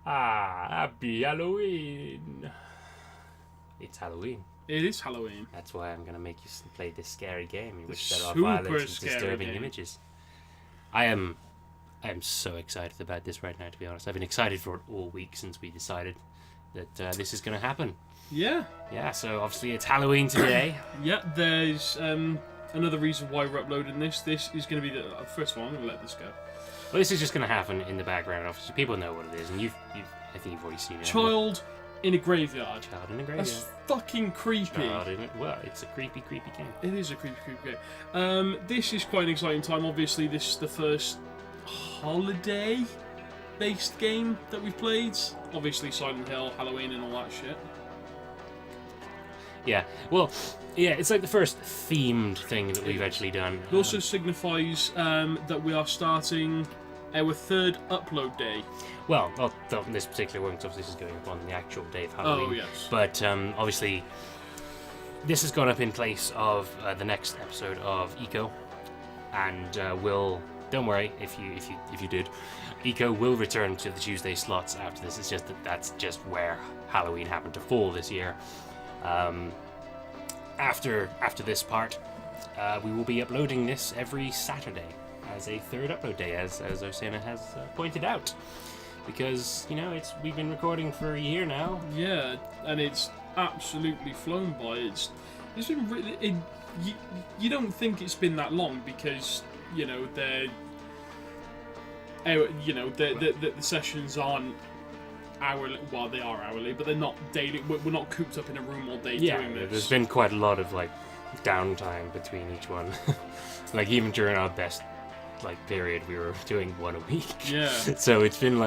Ah, happy Halloween. It's Halloween. It is Halloween. That's why I'm going to make you play this scary game in which there are Super violent and scary disturbing game. images. I am so excited about this right now, to be honest. I've been excited for it all week since we decided that this is going to happen. Yeah. Yeah, so obviously it's Halloween today. Yeah, there's another reason why we're uploading this. This is going to be the... first of all, I'm going to let this go. Well, this is just going to happen in the background. Obviously, people know what it is, and I think you've already seen it. Child in a graveyard. Child in a graveyard. That's fucking creepy. Child in a... Well, it's a creepy game. It is a creepy game. This is quite an exciting time. Obviously, this is the first holiday-based game that we've played. Obviously, Silent Hill, Halloween, and all that shit. Yeah, well, yeah, it's like the first themed thing that we've actually done. It also signifies that we are starting our third upload day. Well, not this particular one, because obviously this is going up on the actual day of Halloween. Oh, yes. But obviously, this has gone up in place of the next episode of Eco, and don't worry if you did, Eco will return to the Tuesday slots after this. It's just that's just where Halloween happened to fall this year. After this part, we will be uploading this every Saturday as a third upload day, as Osana has pointed out, because we've been recording for a year now. Yeah, and it's absolutely flown by. It's been really. You don't think it's been that long because the sessions aren't hourly. Well, they are hourly, but they're not daily. We're not cooped up in a room all day doing this. There's been quite a lot of downtime between each one. Even during our best period, we were doing one a week. Yeah. So it's been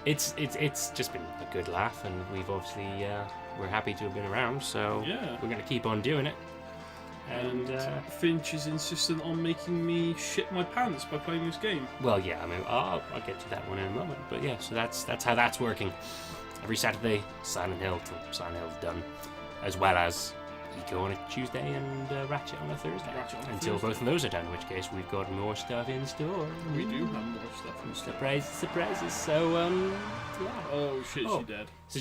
it's just been a good laugh, and we've obviously we're happy to have been around. So yeah, we're gonna keep on doing it. And Finch is insistent on making me shit my pants by playing this game. Well, yeah, I mean, I'll get to that one in a moment. But yeah, so that's how that's working. Every Saturday, Silent Hill till Silent Hill's done, as well as Eco on a Tuesday and Ratchet on a Thursday. Until both of those are done, in which case we've got more stuff in store. We do have more stuff in store. Surprises. So, yeah. Oh shit, she dead. So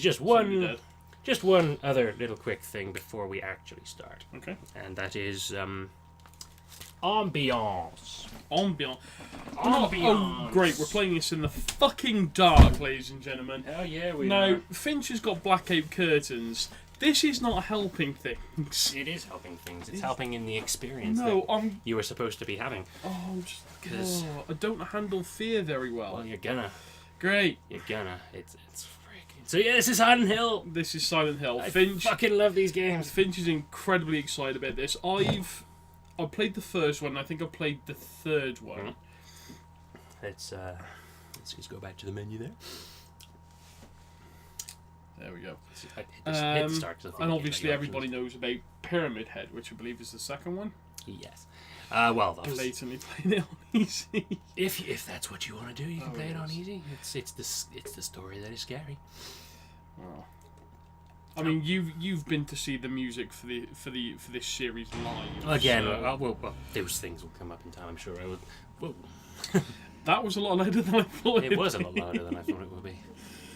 just one other little quick thing before we actually start. Okay. And that is ambiance. Ambiance. Oh, great. We're playing this in the fucking dark, ladies and gentlemen. Hell yeah, we Now, are. Finch has got blackout curtains. This is not helping things. It is helping things. It's helping in the experience you were supposed to be having. I don't handle fear very well. Well, you're gonna. Great. You're gonna. It's freaking. So yeah, this is Silent Hill. This is Silent Hill. I Finch fucking love these games. Finch is incredibly excited about this. I played the first one. I think I played the third one. Let's just go back to the menu there. There we go. Hit start, and obviously everybody knows about Pyramid Head, which I believe is the second one. Yes. Well, blatantly playing it on easy. If that's what you want to do, you can play it on easy. It's the story that is scary. Well, I mean, you've been to see the music for this series live. Again, so... well, those things will come up in time. I'm sure I would. Whoa. That was a lot louder than I thought. It was a lot louder than I thought it would be.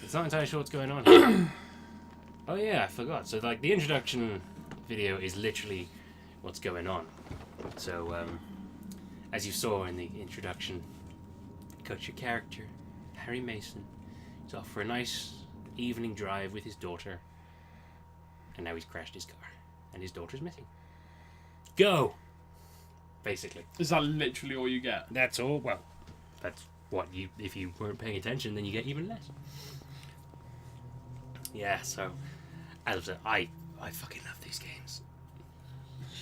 It's not entirely sure what's going on here. Oh yeah, I forgot. So the introduction video is literally what's going on. So as you saw in the introduction, got your character, Harry Mason. He's off for a nice evening drive with his daughter, and now he's crashed his car, and his daughter's missing. Go! Basically. Is that literally all you get? That's all. Well, that's what you. If you weren't paying attention, then you get even less. Yeah. So, as I said, I fucking love these games.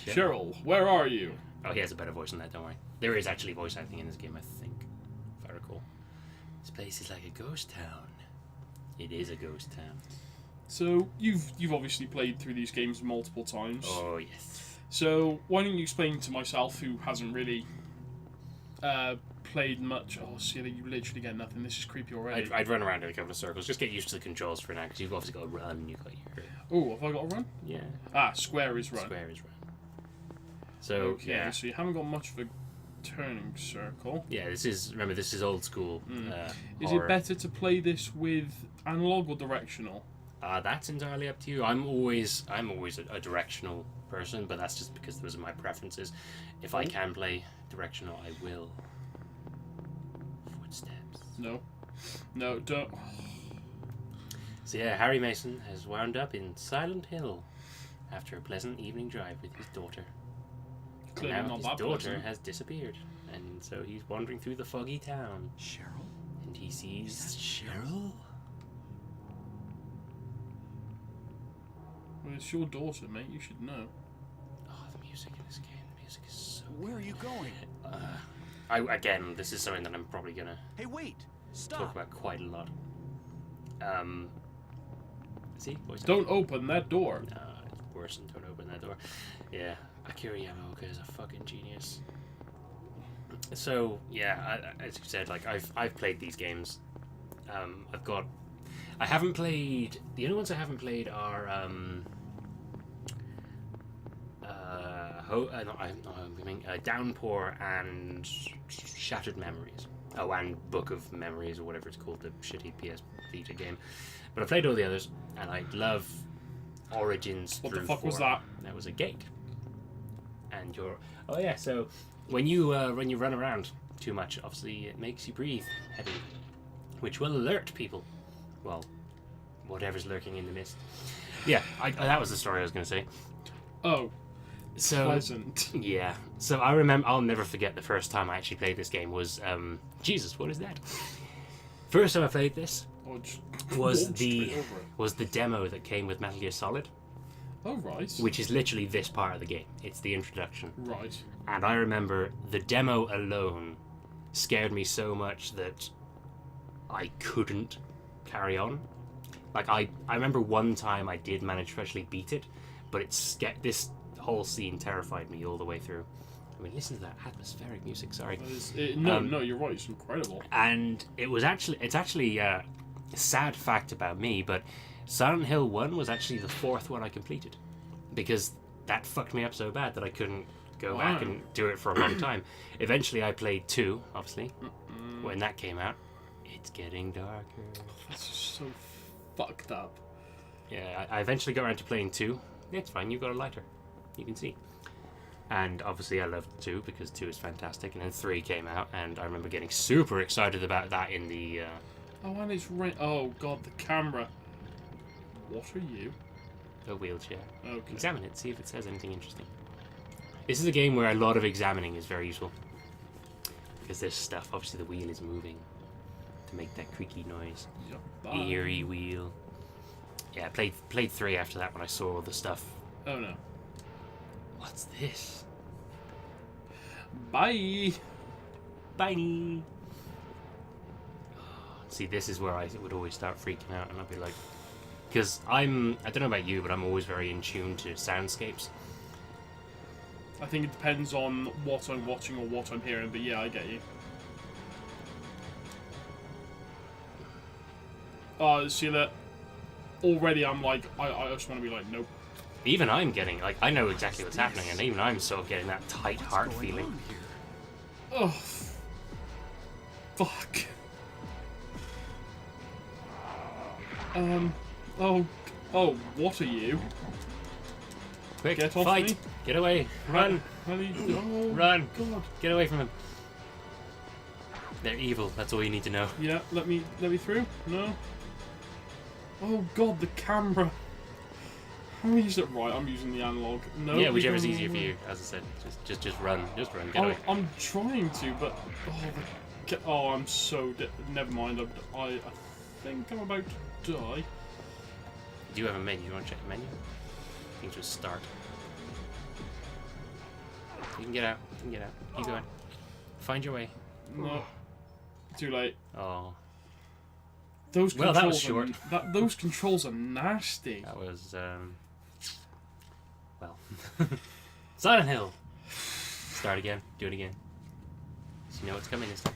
Cheryl, where are you? Oh, he has a better voice than that. Don't worry. There is actually voice acting in this game, I think, if I recall. This place is like a ghost town. It is a ghost town. So you've obviously played through these games multiple times. Oh yes. So why don't you explain to myself, who hasn't really played much? Oh, see, you literally get nothing. This is creepy already. I'd run around in a couple of circles. Just get used to the controls for now, because you've obviously got to run. And you've got your. Oh, have I got to run? Yeah. Square is run. Square is run. So okay, yeah. so you haven't got much of a turning circle. Yeah, this is old school. Is horror. it better to play this with analog or directional? That's entirely up to you. I'm always a directional person, but that's just because those are my preferences. If I can play directional, I will. Footsteps. No, don't. So yeah, Harry Mason has wound up in Silent Hill after a pleasant evening drive with his daughter. Clearly And now not his that daughter pleasant. has disappeared, and so he's wandering through the foggy town. Cheryl? And he sees Is that Cheryl? Well, it's your daughter, mate. You should know. Oh, the music in this game. The music is so. Where are you going? Again, this is something that I'm probably gonna Hey, wait! talk Stop! about quite a lot. See? Voice Don't open that door. No, it's worse than don't open that door. Yeah, Akira Yamaoka is a fucking genius. So yeah, as you said, like I've played these games. I haven't played. The only ones I haven't played are Downpour and Shattered Memories. Oh, and Book of Memories or whatever it's called, the shitty PS Vita game. But I played all the others, and I love Origins. What the through fuck was 4. that? That was a gate. And you're. Oh yeah, so when you run around too much, obviously it makes you breathe heavy, which will alert people. Well, whatever's lurking in the mist. Yeah, that was the story I was going to say. Oh, So pleasant. yeah, so I remember. I'll never forget the first time I actually played this game was Jesus. What is that? First time I played this Or just was walked the straight over it. was the demo that came with Metal Gear Solid, Oh, right. which is literally this part of the game. It's the introduction. Right. And I remember the demo alone scared me so much that I couldn't carry on. Like, I remember one time I did manage to actually beat it, but this whole scene terrified me all the way through. I mean, listen to that atmospheric music, sorry. No, you're right. It's incredible. And it's actually a sad fact about me, but Silent Hill 1 was actually the 4th one I completed. Because that fucked me up so bad that I couldn't go back and do it for a long time. Eventually I played 2, obviously, when that came out. It's getting darker. That's just so fucked up. Yeah, I eventually got around to playing 2. It's fine, you've got a lighter. You can see. And obviously I loved 2 because 2 is fantastic. And then 3 came out, and I remember getting super excited about that in the... Oh, and it's oh god, the camera. What are you? a wheelchair. Okay. Examine it, see if it says anything interesting. This is a game where a lot of examining is very useful. Because there's stuff, obviously the wheel is moving to make that creaky noise. Yeah. Eerie wheel. Yeah, played 3 after that when I saw all the stuff. Oh no. What's this? Bye. Bye. See, this is where I would always start freaking out, and I'd be like, because I don't know about you, but I'm always very in tune to soundscapes. I think it depends on what I'm watching or what I'm hearing, but yeah, I get you. See that? Already I'm like, I just want to be like, nope. Even I'm getting, like, I know exactly what's happening, and even I'm sort of getting that tight heart feeling. Oh. Fuck. Oh, what are you? Quick, Get off fight! me. Get away! Run! How do you... Oh, Run! God. Get away from them! They're evil, that's all you need to know. Yeah, let me through? No? Oh god, the camera. I'm using it right, I'm using the analog. No. Yeah, whichever's easier for you, as I said. Just run. Just run. Get away. I'm trying to, but I'm so never mind. I think I'm about to die. Do you have a menu? You want to check the menu? I think just start. You can get out. You can get out. Keep going. Find your way. No. Too late. Oh. Those Well, that was controls those controls are nasty. That was, well. Silent Hill! Start again. Do it again. So you know what's coming this time.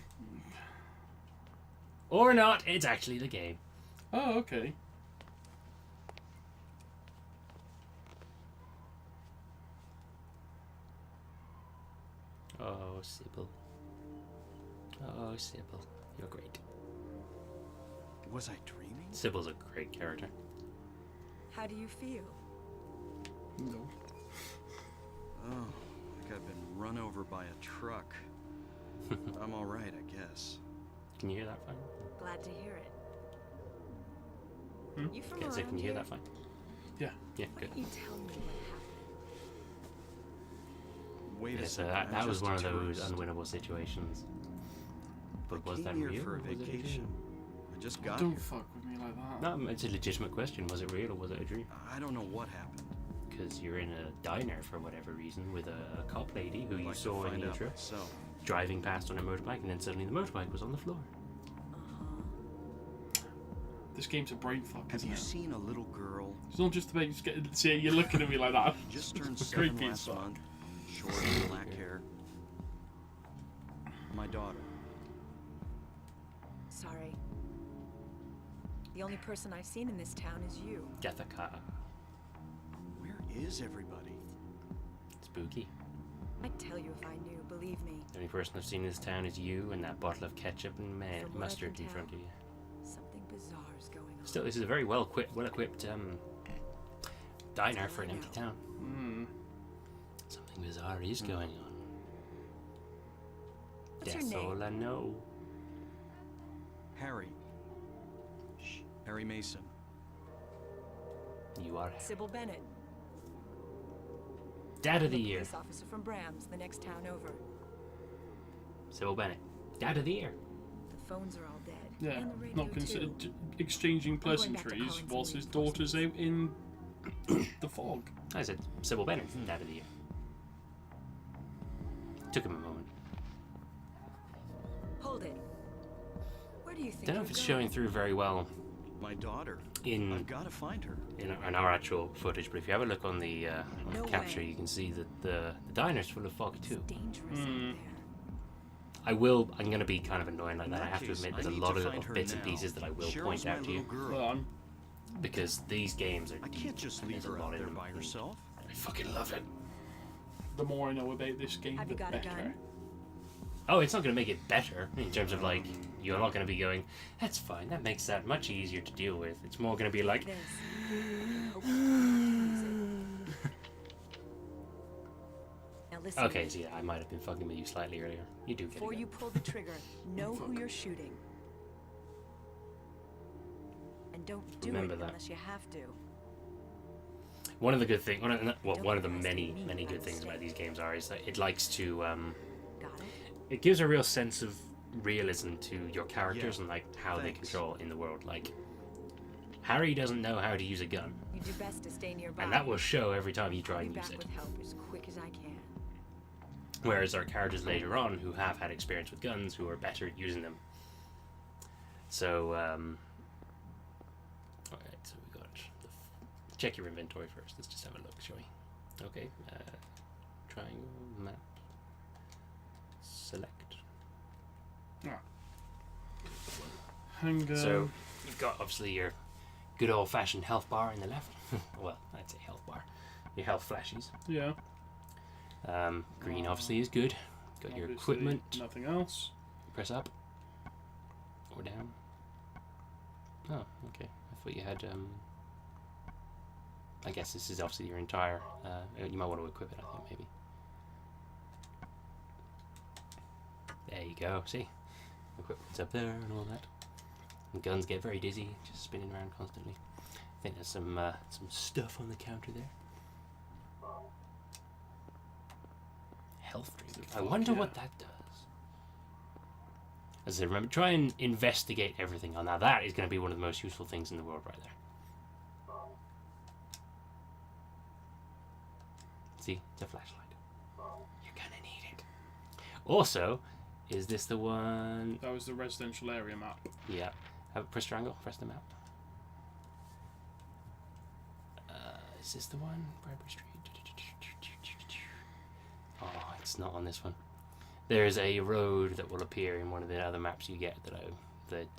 Or not, it's actually the game. Oh, okay. Oh, Sybil. Oh, Sybil. You're great. Was I dreaming? Sybil's a great character. How do you feel? No. Oh, like I've been run over by a truck. I'm all right, I guess. Can you hear that fine? Glad to hear it. Hmm? You from Okay, so around can you hear here? that fine? Yeah. Yeah, Why good. don't you tell me what happened? Wait Yeah, a so second. that I'm was just one a of those tourist. unwinnable situations. But I was came that here real? for a or was it vacation. dream? I just got Don't here. fuck with me like that. No, it's a legitimate question. Was it real or was it a dream? I don't know what happened. Because you're in a diner for whatever reason with a cop lady who I'd you like to saw in find the out intro myself. driving past on a motorbike, and then suddenly the motorbike was on the floor. This game's a brain fuck, Have isn't you it? seen a little girl? It's not just about just getting. See, you're looking at me like that. Just turned It's 7 creepy as last fuck. month. Short, black hair. My daughter. Sorry. The only person I've seen in this town is you. Get the car. Where is everybody? Spooky. I'd tell you if I knew, believe me. The only person I've seen in this town is you and that bottle of ketchup and From what I mustard can in front of tell. you. Something bizarre's going on. Still, this is a very well-equipped diner for an empty town. Hmm. Something bizarre is going on. What's That's your name? all I know. Harry. Shh. Harry Mason. You are Sybil Bennett. Dad of I'm the a Year. police officer from Brams, the next town over. Sybil Bennett. Dad of the Year. The phones are all dead. Yeah. And the radio Not considered too. exchanging going back to pleasantries Collins whilst and his daughter's out in the fog. I said Sybil Bennett, Dad of the Year. Took him a moment. Hold it. Where do you think Don't know you're if it's going? showing through very well My daughter. in I've got to find her. in our actual footage, but if you have a look on the No capture, way. you can see that the diner's full of fog too. It's dangerous Hmm. out there. I'm going to be kind of annoying like that. I have to admit, there's a lot of little bits and pieces that I will Cheryl's point my out to you, little girl. Well, I'm because these games are I deep, can't just and leave there's a her lot out in there them, by and herself. I fucking love it. the more I know about this game, Have the you got a better. gun? Oh, it's not going to make it better in terms of like you're not going to be going. That's fine. That makes that much easier to deal with. It's more going to be like. This. Hope you use it. Now listen. Okay, so yeah, I might have been fucking with you slightly earlier. You do get Before it. you pull the trigger, know who you're shooting. And don't do Remember it that. unless you have to. One of the good things, one of the Don't many underestimate good things that about these games are is that it likes to Got it? it gives a real sense of realism to your characters Yeah, and like how they thanks. control in the world. Like Harry doesn't know how to use a gun, You do best to stay nearby. and that will show every time you try I'll be and use back it. with help as quick as I can. Whereas our characters later on, who have had experience with guns, who are better at using them. So, alright, so we got check your inventory first. Let's just have a look, shall we? Okay, triangle, map, select. Hang on. So, you've got obviously your good old-fashioned health bar in the left. Well, I'd say health bar. Your health flashies. Yeah. Green obviously is good. Got your Obviously, equipment. Nothing else. Press up or down. Oh, okay. I thought you had. I guess this is obviously your entire. You might want to equip it. I think maybe. There you go. See, equipment's up there and all that. And guns get very dizzy, just spinning around constantly. I think there's some stuff on the counter there. Health drink. I wonder what that does. As I remember, try and investigate everything. Oh, now that is going to be one of the most useful things in the world right there. See, it's a flashlight. You're going to need it. Also, is this the one? That was the residential area map. Yeah. Press triangle, press the map. Is this the one? Bradbury Street. Oh, it's not on this one. There's a road that will appear in one of the other maps you get that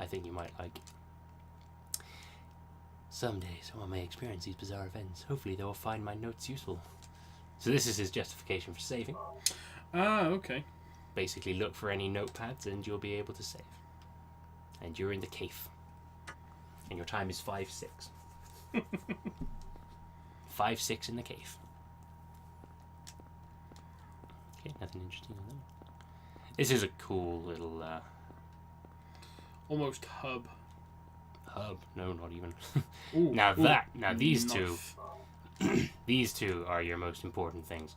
I think you might like. Someday someone may experience these bizarre events. Hopefully they will find my notes useful. So this is his justification for saving. Ah, okay. Basically, look for any notepads and you'll be able to save. And you're in the cave. And your time is 5-6. 5-6 in the cave. Okay, nothing interesting on that. This is a cool little Almost hub. hub. No, not even. Ooh, Now ooh, that, now these knife. these two are your most important things.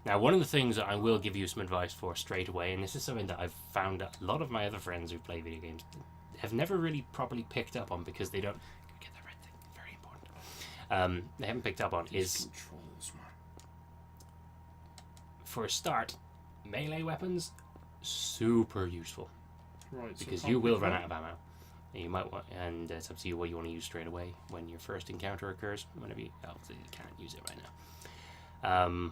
Now, one of the things that I will give you some advice for straight away, and this is something that I've found a lot of my other friends who play video games have never really properly picked up on because they don't get that red thing. Very important. They haven't picked up on These is controls, man. for a start, melee weapons super useful Right, so because can't you will pick run that. out of ammo. And you might want, and it's up to you what you want to use straight away when your first encounter occurs. Whenever you, obviously you can't use it right now.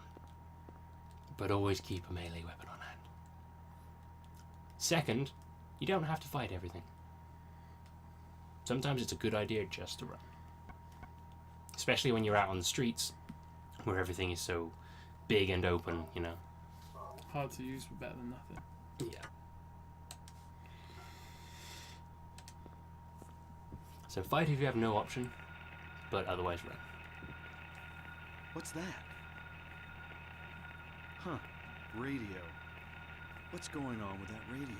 But always keep a melee weapon on hand. Second, you don't have to fight everything. Sometimes it's a good idea just to run. Especially when you're out on the streets, where everything is so big and open, you know. Hard to use, but better than nothing. Yeah. So fight if you have no option, but otherwise run. What's that? Huh. Radio. What's going on with that radio?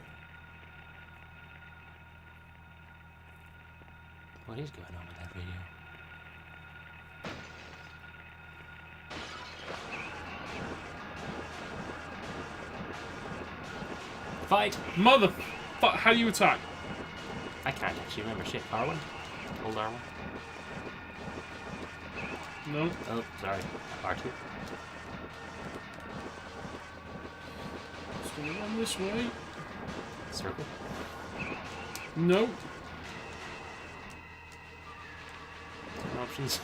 What is going on with that radio? Fight! Mother... How do you attack? I can't actually remember shit. R1? Hold R1. No. Oh, sorry. R2. Just gonna run this way. Circle. No. Options.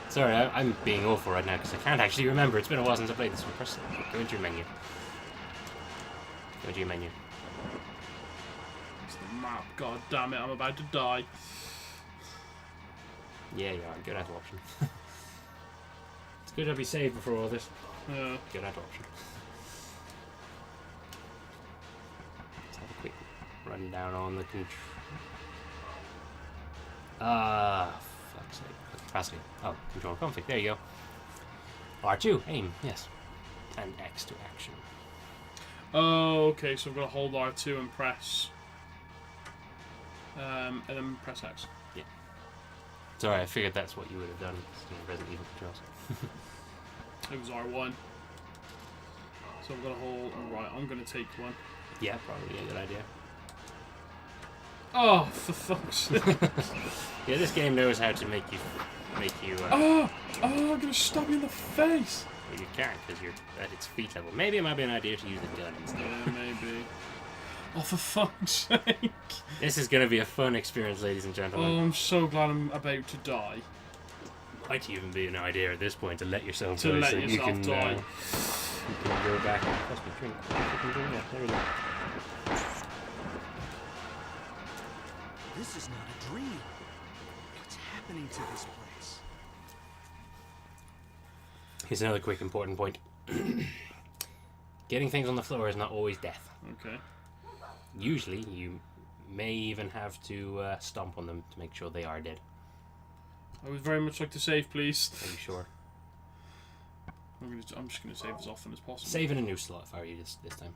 Sorry, I'm being awful right now because I can't actually remember. It's been a while since I played this one. Press go into your menu. Go into your menu. It's the map. God damn it, I'm about to die. Yeah, you are. Go down to option. It's good to be saved before all this. Go down to option. Let's have a quick run down on the control. Fuck's sake. Capacity. Oh, control config. There you go. R2, aim, yes. And X to action. Oh, okay, so I've got to hold R2 and press... and then press X. Yeah. Sorry, I figured that's what you would have done. Resident Evil controls. It was R1. So I've got to hold... Right, I'm going to take one. Yeah, probably a good idea. Oh, for fuck's sake. Yeah, this game knows how to make you Oh, I'm going to stab you in the face. well, you can't because you're at its feet level. Maybe it might be an idea to use a gun instead. Yeah, maybe. Oh, for fuck's sake. This is going to be a fun experience, ladies and Oh, gentlemen. I'm so glad I'm about to die. Might even be an idea at this point to let yourself To die let so yourself you can, die. You can go back and possibly drink. Yeah, there we go. This is not a dream. What's happening to this place? Here's another quick important point. Getting things on the floor is not always death. Okay. Usually, you may even have to stomp on them to make sure they are dead. I would very much like to save, please. Are you sure? I'm just going to save as often as possible. Save in a new slot if I were you this time.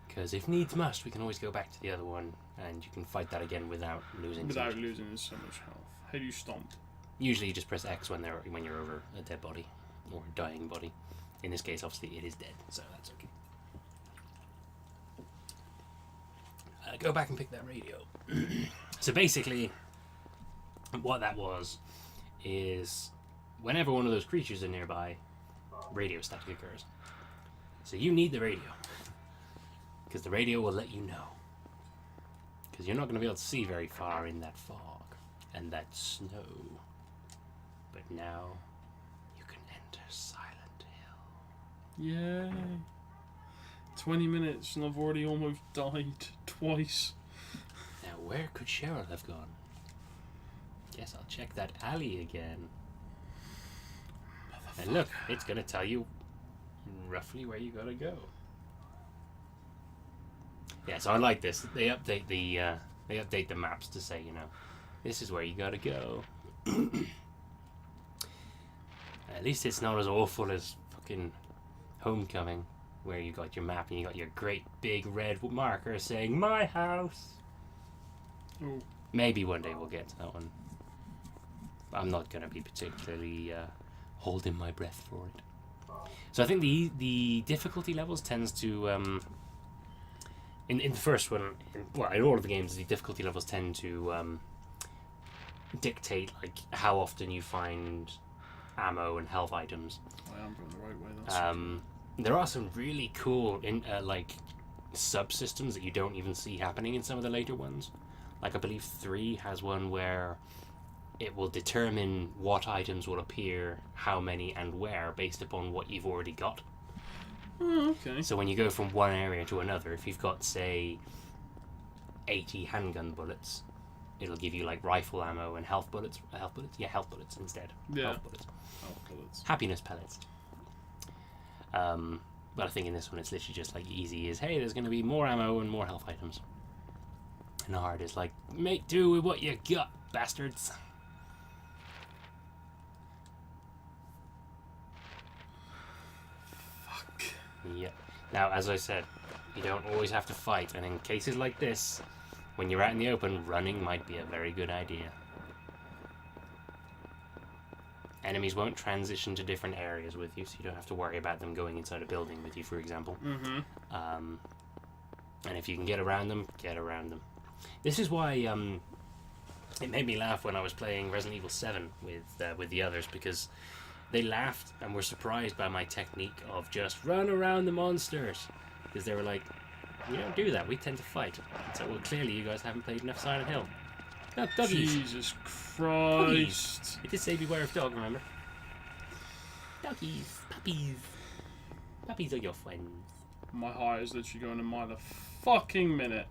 Because if needs must, we can always go back to the other one, and you can fight that again without losing. Without so much. losing so much health. How do you stomp? Usually, you just press X when you're over a dead body or a dying body. In this case, obviously, it is dead, so that's okay. Go back and pick that radio. So basically, what that was is whenever one of those creatures are nearby, radio static occurs. So you need the radio. Because the radio will let you know. Because you're not going to be able to see very far in that fog and that snow. But now you can enter Silent Hill. Yay. 20 minutes and I've already almost died twice. Now where could Cheryl have gone? Guess I'll check that alley again. And look, it's going to tell you roughly where you gotta go. Yeah, so I like this. They update the maps to say, you know, this is where you gotta go. At least it's not as awful as fucking Homecoming, where you got your map and you got your great big red marker saying my house. Ooh. Maybe one day we'll get to that one. I'm not gonna be particularly holding my breath for it. So I think the difficulty levels tends to in the first one, in all of the games, the difficulty levels tend to dictate like how often you find ammo and health items. I am going the right way. That's there are some really cool like subsystems that you don't even see happening in some of the later ones. Like I believe 3 has one where it will determine what items will appear, how many, and where based upon what you've already got. Oh, okay. So when you go from one area to another, if you've got, say, 80 handgun bullets, it'll give you, like, rifle ammo and health bullets. Health bullets? Yeah, health bullets instead. Yeah. Health bullets. Health bullets. Happiness pellets. But I think in this one it's literally just, like, easy as, hey, there's going to be more ammo and more health items. And hard is, like, make do with what you got, bastards. Yep. Now, as I said, you don't always have to fight, and in cases like this, when you're out in the open, running might be a very good idea. Enemies won't transition to different areas with you, so you don't have to worry about them going inside a building with you, for example. Mm-hmm. And if you can get around them, get around them. This is why it made me laugh when I was playing Resident Evil 7 with the others, because they laughed and were surprised by my technique of just run around the monsters. Because they were like, we don't do that, we tend to fight. So, well, clearly you guys haven't played enough Silent Hill. No, doggies. Jesus Christ. Doggies. It did say beware of dog, remember? Doggies. Puppies. Puppies are your friends. My heart is literally going a mile a fucking minute.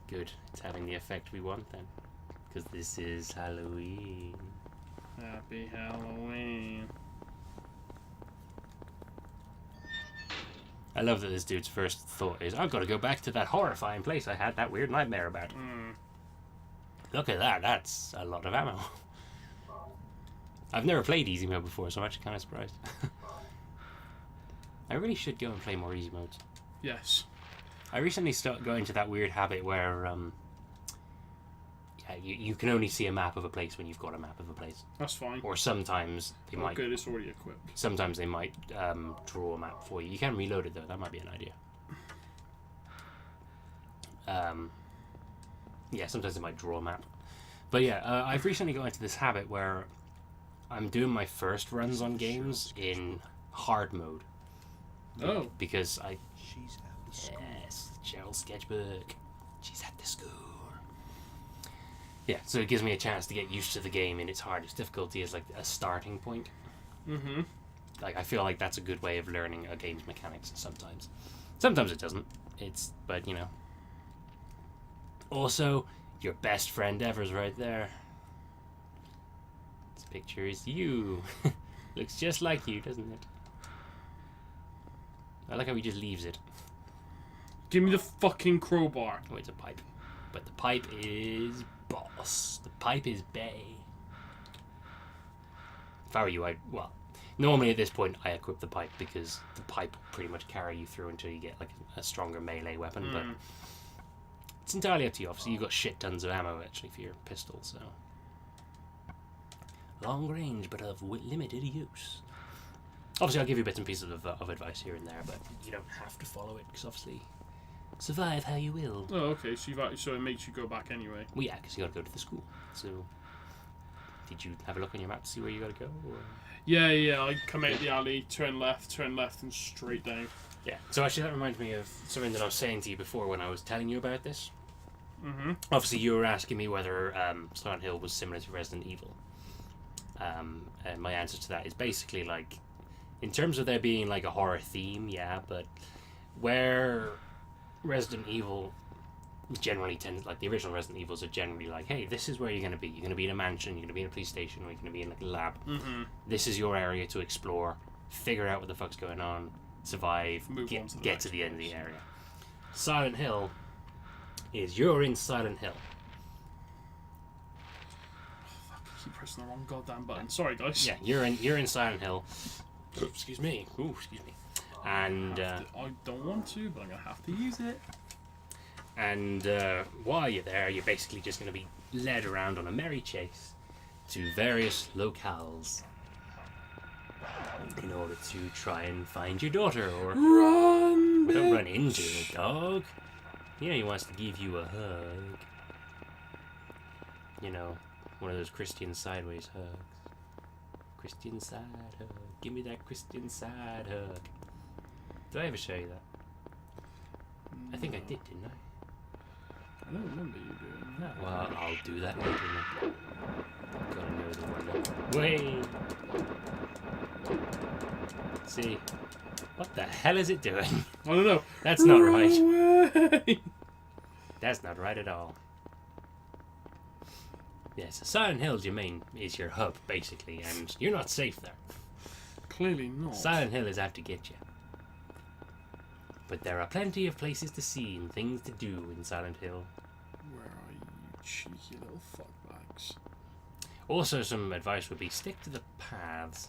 Good. It's having the effect we want then. Because this is Halloween. Happy Halloween. I love that this dude's first thought is, I've got to go back to that horrifying place I had that weird nightmare about. Look at that, that's a lot of ammo. I've never played easy mode before, so I'm actually kind of surprised. I really should go and play more easy modes. Yes. I recently started going to that weird habit where you can only see a map of a place when you've got a map of a place. That's fine. Or sometimes they might. Good, it's already equipped. Sometimes they might draw a map for you. You can reload it though. That might be an idea. Yeah, sometimes they might draw a map. But yeah, I've recently got into this habit where I'm doing my first runs on games in hard mode. Oh. Because I. She's at the school. Yes, Cheryl's sketchbook. She's at the school. Yeah, so it gives me a chance to get used to the game in its hardest difficulty as like a starting point. Mm-hmm. Like I feel like that's a good way of learning a game's mechanics sometimes. Sometimes it doesn't. But you know. Also, your best friend ever's right there. This picture is you. Looks just like you, doesn't it? I like how he just leaves it. Give me the fucking crowbar. Oh, it's a pipe. But the pipe is boss. The pipe is bae. If I were you, well, normally at this point I equip the pipe because the pipe will pretty much carry you through until you get like a stronger melee weapon, but it's entirely up to you. Obviously you've got shit tons of ammo actually for your pistol, so long range but of limited use. Obviously I'll give you bits and pieces of advice here and there, but you don't have to follow it because obviously survive how you will. Oh, okay. So it makes you go back anyway. Well, yeah, because you got to go to the school. So, did you have a look on your map to see where you got to go? Or? Yeah. I come out the alley, turn left, and straight down. Yeah. So actually, that reminds me of something that I was saying to you before when I was telling you about this. Mm-hmm. Obviously, you were asking me whether Silent Hill was similar to Resident Evil. And my answer to that is basically like, in terms of there being like a horror theme, yeah, but where Resident Evil generally tends, like the original Resident Evils are generally like, hey, this is where you're going to be. You're going to be in a mansion, you're going to be in a police station, or you're going to be in like a lab. Mm-hmm. This is your area to explore. figure out what the fuck's going on, survive, Move on to the get next to the end of the place. area. Silent Hill is you're in Silent Hill. I keep pressing the wrong goddamn button. Sorry, guys. Yeah, you're in Silent Hill. Excuse me. Ooh, excuse me. And I don't want to, but I'm gonna have to use it. and while you're there, you're basically just going to be led around on a merry chase to various locales in order to try and find your daughter, or Run! don't run bitch. into the dog. You know, he wants to give you a hug. You know, one of those Christian sideways hugs. Christian side hug. Give me that Christian side hug. Did I ever show you that? I think I did, didn't I? I don't remember you doing that. Well, I'll do that later then. Gotta know the one. Wait! See? What the hell is it doing? I don't know. That's not right. Away! That's not right at all. Yes, Silent Hill's is your hub, basically, and you're not safe there. Clearly not. Silent Hill is out to get you. But there are plenty of places to see and things to do in Silent Hill. Where are you, cheeky little fuckbags? Also, some advice would be stick to the paths.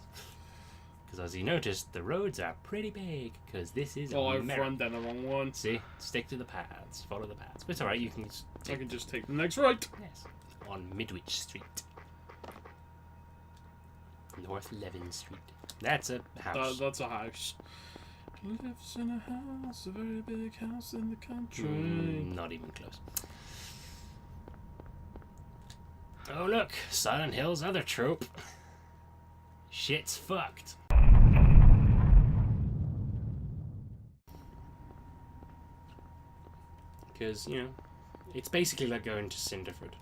Because as you noticed, the roads are pretty big, because this is Oh, I've America. run down the wrong one. See? Stick to the paths. Follow the paths. But it's alright, you can just I can just take the next right. yes, on Midwich Street. North Levin Street. That's a house. That's a house. Lives in a house, a very big house in the country. Not even close. Oh look, Silent Hill's other trope. Shit's fucked. Because, you know, it's basically like going to Cinderford.